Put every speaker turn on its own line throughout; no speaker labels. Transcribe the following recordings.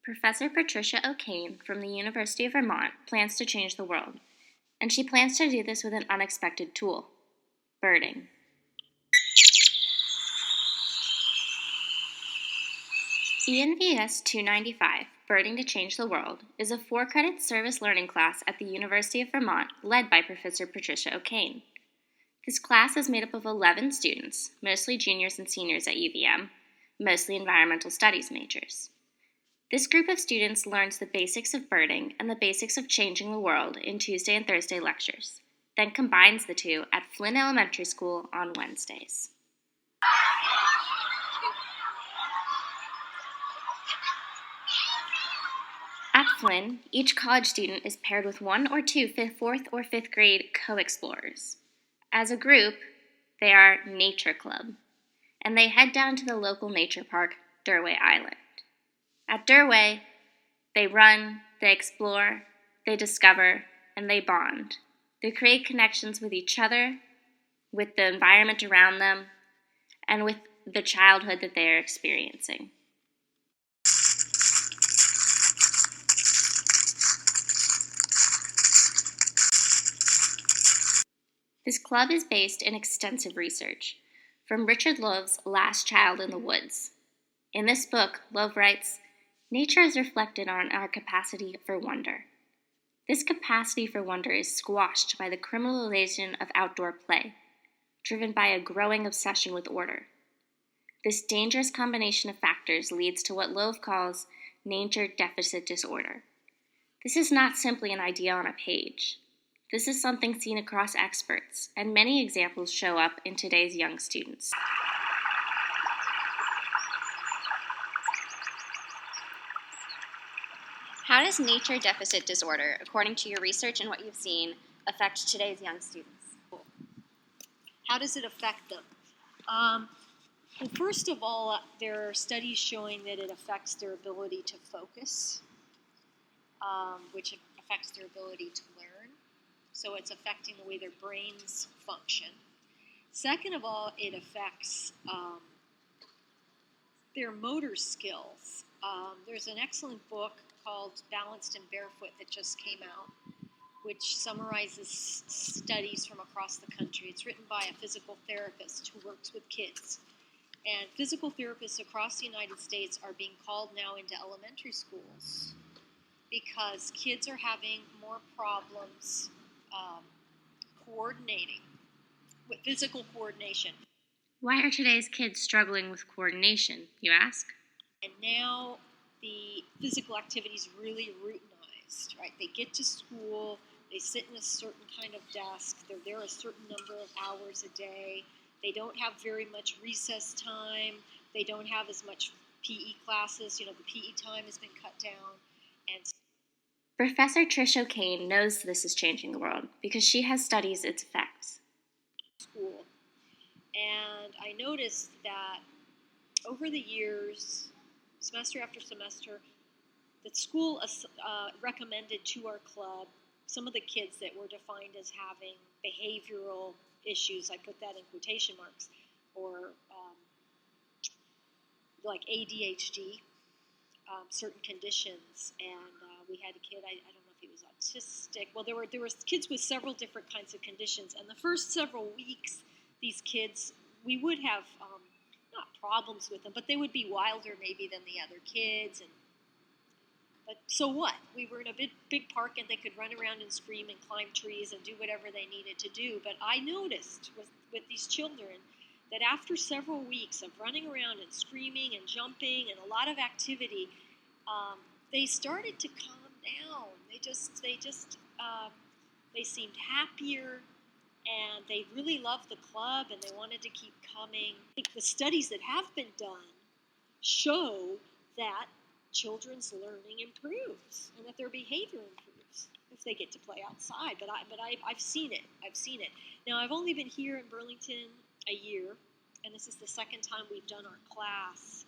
Professor Patricia O'Kane from the University of Vermont plans to change the world, and she plans to do this with an unexpected tool: birding. ENVS 295, Birding to Change the World, is a 4-credit service learning class at the University of Vermont led by Professor Patricia O'Kane. This class is made up of 11 students, mostly juniors and seniors at UVM, mostly environmental studies majors. This group of students learns the basics of birding and the basics of changing the world in Tuesday and Thursday lectures, then combines the two at Flynn Elementary School on Wednesdays. At Flynn, each college student is paired with 1 or 2 4th or 5th grade co-explorers. As a group, they are Nature Club, and they head down to the local nature park, Derway Island. At Derway, they run, they explore, they discover, and they bond. They create connections with each other, with the environment around them, and with the childhood that they are experiencing. This club is based in extensive research, from Richard Love's Last Child in the Woods. In this book, Love writes, "Nature is reflected on our capacity for wonder. This capacity for wonder is squashed by the criminalization of outdoor play, driven by a growing obsession with order. This dangerous combination of factors leads to what Love calls nature deficit disorder. This is not simply an idea on a page. This is something seen across experts, and many examples show up in today's young students." How does nature deficit disorder, according to your research and what you've seen, affect today's young students?
How does it affect them? Well, first of all, there are studies showing that it affects their ability to focus, which affects their ability to learn. So it's affecting the way their brains function. Second of all, it affects their motor skills. There's an excellent book called Balanced and Barefoot that just came out, which summarizes studies from across the country. It's written by a physical therapist who works with kids. And physical therapists across the United States are being called now into elementary schools because kids are having more problems coordinating, with physical coordination.
Why are today's kids struggling with coordination, you ask?
And now the physical activity is really routinized, right? They get to school, they sit in a certain kind of desk, they're there a certain number of hours a day, they don't have very much recess time, they don't have as much PE classes, the PE time has been cut down, and
Professor Trish O'Kane knows this is changing the world because she has studied its effects.
School. And I noticed that over the years, semester after semester, that school recommended to our club some of the kids that were defined as having behavioral issues, I put that in quotation marks, or like ADHD, certain conditions, and we had a kid, I don't know if he was autistic. Well, there were kids with several different kinds of conditions, and the first several weeks, these kids, we would have not problems with them, but they would be wilder maybe than the other kids. But so what? We were in a big park, and they could run around and scream and climb trees and do whatever they needed to do. But I noticed with these children that after several weeks of running around and screaming and jumping and a lot of activity, they started to calm down. They seemed happier, and they really loved the club, and they wanted to keep coming. I think the studies that have been done show that children's learning improves and that their behavior improves if they get to play outside. But I've seen it. Now, I've only been here in Burlington a year, and this is the second time we've done our class.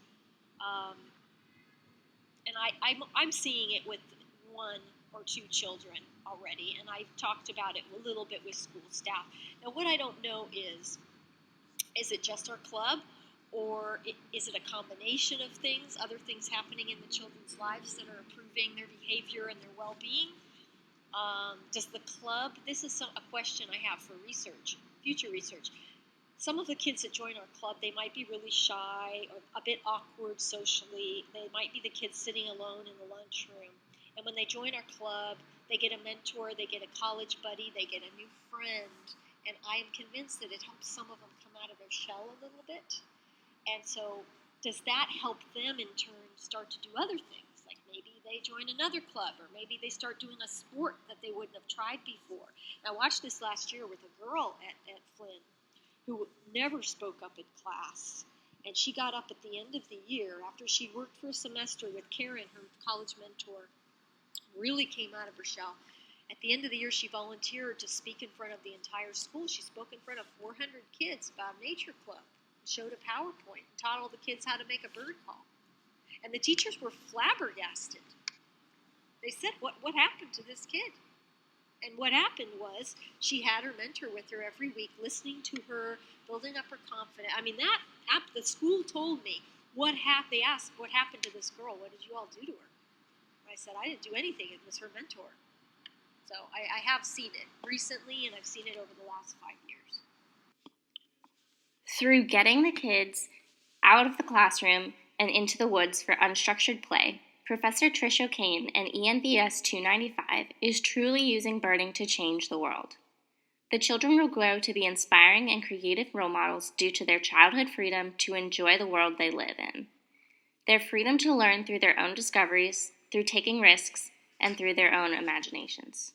And I'm seeing it with 1 or 2 children already, and I've talked about it a little bit with school staff. Now, what I don't know is it just our club, Or is it a combination of things, other things happening in the children's lives that are improving their behavior and their well-being? Does the club, this is a question I have for research, future research. Some of the kids that join our club, they might be really shy or a bit awkward socially. They might be the kids sitting alone in the lunchroom. And when they join our club, they get a mentor, they get a college buddy, they get a new friend. And I am convinced that it helps some of them come out of their shell a little bit. And so does that help them in turn start to do other things? Like maybe they join another club, or maybe they start doing a sport that they wouldn't have tried before. And I watched this last year with a girl at Flynn who never spoke up in class. And she got up at the end of the year after she worked for a semester with Karen, her college mentor, really came out of her shell. At the end of the year, she volunteered to speak in front of the entire school. She spoke in front of 400 kids about Nature Club, showed a PowerPoint, taught all the kids how to make a bird call. And the teachers were flabbergasted. They said, what happened to this kid? And what happened was she had her mentor with her every week, listening to her, building up her confidence. I mean, the school told me they asked, what happened to this girl? What did you all do to her? And I said, I didn't do anything. It was her mentor. So I have seen it recently, and I've seen it over the last 5 years.
Through getting the kids out of the classroom and into the woods for unstructured play, Professor Trish O'Kane and ENVS 295 is truly using birding to change the world. The children will grow to be inspiring and creative role models due to their childhood freedom to enjoy the world they live in. Their freedom to learn through their own discoveries, through taking risks, and through their own imaginations.